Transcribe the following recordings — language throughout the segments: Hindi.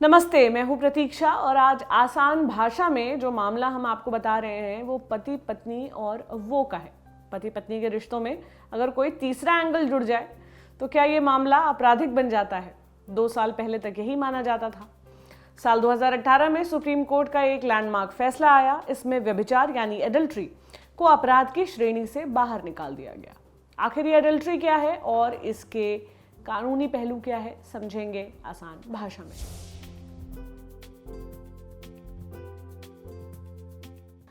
नमस्ते, मैं हूं प्रतीक्षा और आज आसान भाषा में जो मामला हम आपको बता रहे हैं वो पति पत्नी और वो का है। पति पत्नी के रिश्तों में अगर कोई तीसरा एंगल जुड़ जाए तो क्या ये मामला आपराधिक बन जाता है? 2 साल पहले तक यही माना जाता था। साल 2018 में सुप्रीम कोर्ट का एक लैंडमार्क फैसला आया। इसमें व्यभिचार यानी एडल्ट्री को अपराध की श्रेणी से बाहर निकाल दिया गया। आखिर ये एडल्ट्री क्या है और इसके कानूनी पहलू क्या है, समझेंगे आसान भाषा में।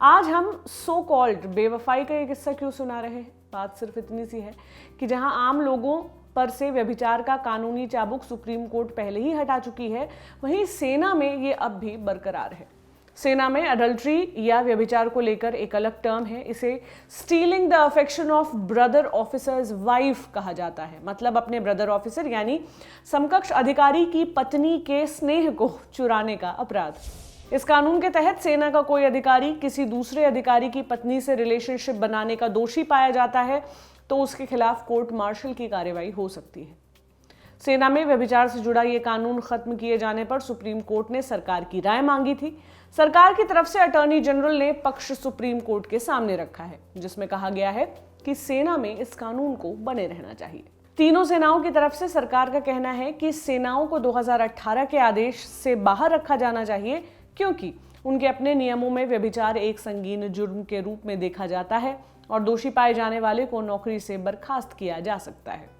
आज हम सो कॉल्ड बेवफाई का एक किस्सा क्यों सुना रहे हैं? बात सिर्फ इतनी सी है कि जहां आम लोगों पर से व्यभिचार का कानूनी चाबुक सुप्रीम कोर्ट पहले ही हटा चुकी है, वहीं सेना में ये अब भी बरकरार है। सेना में अडल्ट्री या व्यभिचार को लेकर एक अलग टर्म है। इसे stealing the affection of brother officers wife कहा जाता है। मतलब अपने ब्रदर ऑफिसर यानी समकक्ष अधिकारी की पत्नी के स्नेह को चुराने का अपराध। इस कानून के तहत सेना का कोई अधिकारी किसी दूसरे अधिकारी की पत्नी से रिलेशनशिप बनाने का दोषी पाया जाता है तो उसके खिलाफ कोर्ट मार्शल की कार्रवाई हो सकती है। सेना में व्यभिचार से जुड़ा ये कानून खत्म किए जाने पर सुप्रीम कोर्ट ने सरकार की राय मांगी थी। सरकार की तरफ से अटॉर्नी जनरल ने पक्ष सुप्रीम कोर्ट के सामने रखा है, जिसमें कहा गया है कि सेना में इस कानून को बने रहना चाहिए। तीनों सेनाओं की तरफ से सरकार का कहना है कि सेनाओं को 2018 के आदेश से बाहर रखा जाना चाहिए, क्योंकि उनके अपने नियमों में व्यभिचार एक संगीन जुर्म के रूप में देखा जाता है और दोषी पाए जाने वाले को नौकरी से बर्खास्त किया जा सकता है।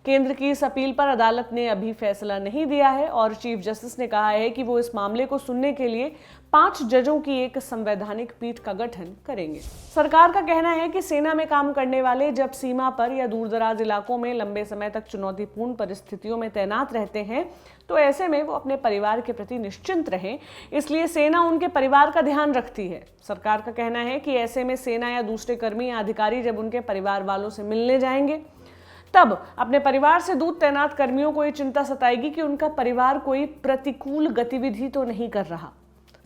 केंद्र की इस अपील पर अदालत ने अभी फैसला नहीं दिया है और चीफ जस्टिस ने कहा है कि वो इस मामले को सुनने के लिए 5 जजों की एक संवैधानिक पीठ का गठन करेंगे। सरकार का कहना है कि सेना में काम करने वाले जब सीमा पर या दूरदराज इलाकों में लंबे समय तक चुनौतीपूर्ण परिस्थितियों में तैनात रहते हैं तो ऐसे में वो अपने परिवार के प्रति निश्चिंत रहें, इसलिए सेना उनके परिवार का ध्यान रखती है। सरकार का कहना है कि ऐसे में सेना या दूसरे कर्मी या अधिकारी जब उनके परिवार वालों से मिलने जाएंगे तब अपने परिवार से दूर तैनात कर्मियों को ये चिंता सताएगी कि उनका परिवार कोई प्रतिकूल गतिविधि तो नहीं कर रहा।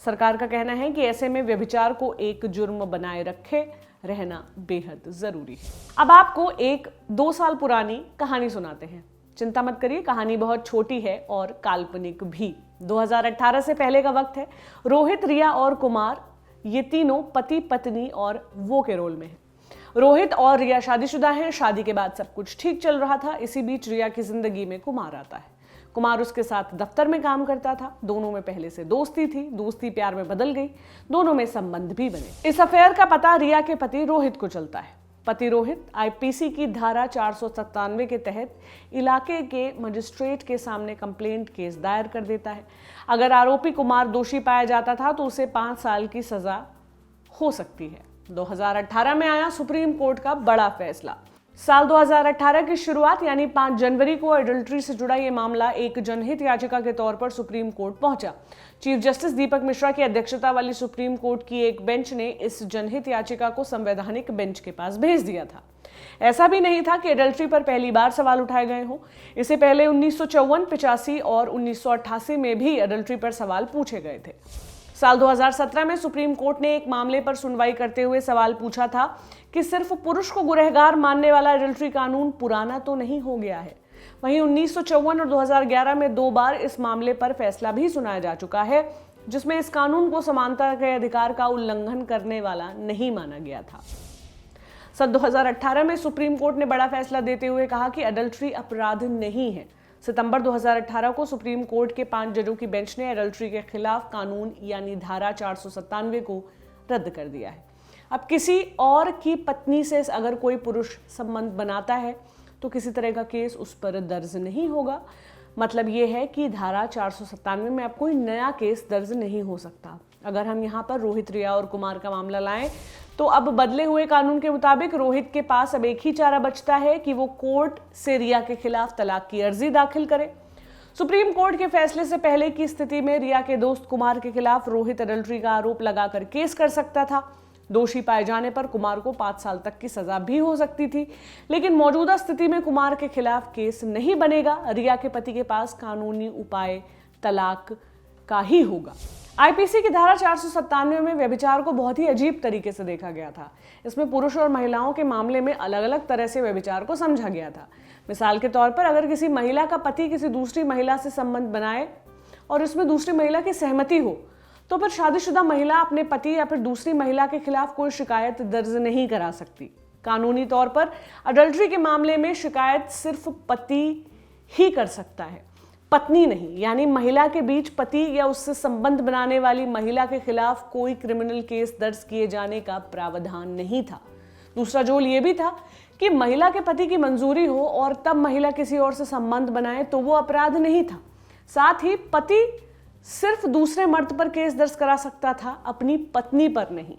सरकार का कहना है कि ऐसे में व्यभिचार को एक जुर्म बनाए रखे रहना बेहद जरूरी है। अब आपको एक 2 साल पुरानी कहानी सुनाते हैं। चिंता मत करिए, कहानी बहुत छोटी है और काल्पनिक भी। 2018 से पहले का वक्त है। रोहित, रिया और कुमार ये तीनों पति पत्नी और वो के रोल में हैं। रोहित और रिया शादीशुदा हैं। शादी के बाद सब कुछ ठीक चल रहा था। इसी बीच रिया की जिंदगी में कुमार आता है। कुमार उसके साथ दफ्तर में काम करता था। दोनों में पहले से दोस्ती थी, दोस्ती प्यार में बदल गई, दोनों में संबंध भी बने। इस अफेयर का पता रिया के पति रोहित को चलता है। पति रोहित आईपीसी की धारा 497 के तहत इलाके के मजिस्ट्रेट के सामने कंप्लेंट केस दायर कर देता है। अगर आरोपी कुमार दोषी पाया जाता था तो उसे 5 साल की सजा हो सकती है। 2018 में आया सुप्रीम कोर्ट का बड़ा फैसला। साल 2018 की शुरुआत यानी 5 जनवरी को एडल्ट्री से जुड़ा ये मामला एक जनहित याचिका के तौर पर सुप्रीम कोर्ट पहुंचा। चीफ जस्टिस दीपक मिश्रा की अध्यक्षता वाली सुप्रीम कोर्ट की एक बेंच ने इस जनहित याचिका को संवैधानिक बेंच के पास भेज दिया था। ऐसा भी नहीं था कि एडल्ट्री पर पहली बार सवाल उठाए गए हों। इससे पहले 1954, 85 और 1988 में भी एडल्ट्री पर सवाल पूछे गए थे। साल 2017 में सुप्रीम कोर्ट ने एक मामले पर सुनवाई करते हुए सवाल पूछा था कि सिर्फ पुरुष को गुनहगार मानने वाला एडल्ट्री कानून पुराना तो नहीं हो गया है। वहीं 1954 और 2011 में 2 बार इस मामले पर फैसला भी सुनाया जा चुका है, जिसमें इस कानून को समानता के अधिकार का उल्लंघन करने वाला नहीं माना गया था। सन 2018 में सुप्रीम कोर्ट ने बड़ा फैसला देते हुए कहा कि एडल्ट्री अपराध नहीं है। सितंबर 2018 को सुप्रीम कोर्ट के 5 जजों की बेंच ने एडल्ट्री के खिलाफ कानून यानी धारा 497 को रद्द कर दिया है। अब किसी और की पत्नी से अगर कोई पुरुष संबंध बनाता है तो किसी तरह का केस उस पर दर्ज नहीं होगा। मतलब ये है कि धारा 497 में अब कोई नया केस दर्ज नहीं हो सकता। अगर हम यहाँ पर रोहित, रिया और कुमार का मामला लाएं तो अब बदले हुए कानून के मुताबिक रोहित के पास अब एक ही चारा बचता है कि वो कोर्ट से रिया के खिलाफ तलाक की अर्जी दाखिल करे। सुप्रीम कोर्ट के फैसले से पहले की स्थिति में रिया के दोस्त कुमार के खिलाफ रोहित एडल्ट्री का आरोप लगाकर केस कर सकता था। दोषी पाए जाने पर कुमार को 5 साल तक की सजा भी हो सकती थी, लेकिन मौजूदा स्थिति में कुमार के खिलाफ केस नहीं बनेगा। रिया के पति के पास कानूनी उपाय तलाक का ही होगा। आईपीसी की धारा 497 में व्यभिचार को बहुत ही अजीब तरीके से देखा गया था। इसमें पुरुष और महिलाओं के मामले में अलग अलग तरह से व्यभिचार को समझा गया था। मिसाल के तौर पर अगर किसी महिला का पति किसी दूसरी महिला से संबंध बनाए और इसमें दूसरी महिला की सहमति हो, तो फिर शादीशुदा महिला अपने पति या फिर दूसरी महिला के खिलाफ कोई शिकायत दर्ज नहीं करा सकती। कानूनी तौर पर अडल्ट्री के मामले में शिकायत सिर्फ पति ही कर सकता है, पत्नी नहीं। यानी महिला के बीच पति या उससे संबंध बनाने वाली महिला के खिलाफ कोई क्रिमिनल केस दर्ज किए जाने का प्रावधान नहीं था। दूसरा जोल ये भी था कि महिला के पति की मंजूरी हो और तब महिला किसी और से संबंध बनाए तो वो अपराध नहीं था। साथ ही पति सिर्फ दूसरे मर्द पर केस दर्ज करा सकता था, अपनी पत्नी पर नहीं।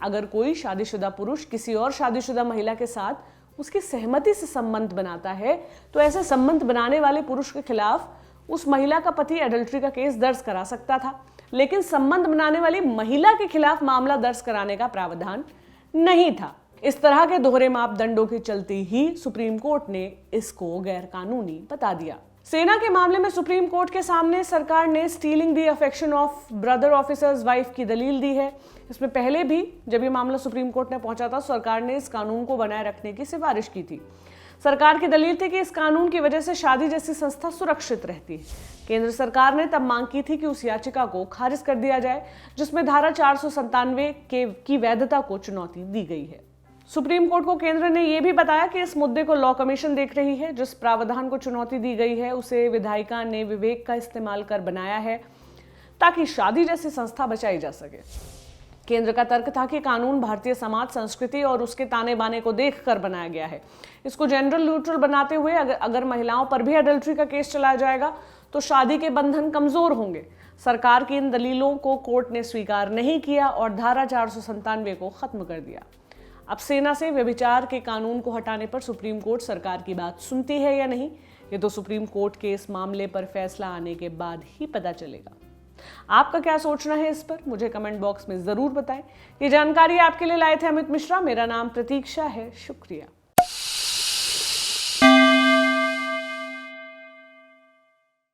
अगर कोई शादीशुदा पुरुष किसी और शादीशुदा महिला के साथ उसकी सहमति से संबंध बनाता है तो ऐसे संबंध बनाने वाले पुरुष के खिलाफ उस महिला का पति एडल्ट्री का केस दर्ज करा सकता था, लेकिन संबंध बनाने वाली महिला के खिलाफ मामला दर्ज कराने का प्रावधान नहीं था। इस तरह के दोहरे मापदंडों के चलते ही सुप्रीम कोर्ट ने इसको गैरकानूनी बता दिया। सेना के मामले में सुप्रीम कोर्ट के सामने सरकार ने stealing the affection of brother officers wife की दलील दी है। इसमें पहले भी जब ये मामला सुप्रीम कोर्ट ने पहुंचा था, सरकार ने इस कानून को बनाए रखने की सिफारिश की थी। सरकार की दलील थी कि इस कानून की वजह से शादी जैसी संस्था सुरक्षित रहती है। केंद्र सरकार ने तब मांग की थी कि उस याचिका को खारिज कर दिया जाए जिसमें धारा 497 की वैधता को चुनौती दी गई है। सुप्रीम कोर्ट को केंद्र ने यह भी बताया कि इस मुद्दे को लॉ कमीशन देख रही है। जिस प्रावधान को चुनौती दी गई है उसे विधायिका ने विवेक का इस्तेमाल कर बनाया है ताकि शादी जैसी संस्था बचाई जा सके। केंद्र का तर्क था कि कानून भारतीय समाज, संस्कृति और उसके ताने बाने को देखकर बनाया गया है। इसको जेंडर न्यूट्रल बनाते हुए अगर महिलाओं पर भी अडल्ट्री का केस चलाया जाएगा तो शादी के बंधन कमजोर होंगे। सरकार की इन दलीलों को कोर्ट ने स्वीकार नहीं किया और धारा 497 को खत्म कर दिया। अब सेना से व्यभिचार के कानून को हटाने पर सुप्रीम कोर्ट सरकार की बात सुनती है या नहीं, ये तो सुप्रीम कोर्ट के इस मामले पर फैसला आने के बाद ही पता चलेगा। आपका क्या सोचना है इस पर मुझे कमेंट बॉक्स में जरूर बताएं। ये जानकारी आपके लिए लाए थे अमित मिश्रा। मेरा नाम प्रतीक्षा है। शुक्रिया।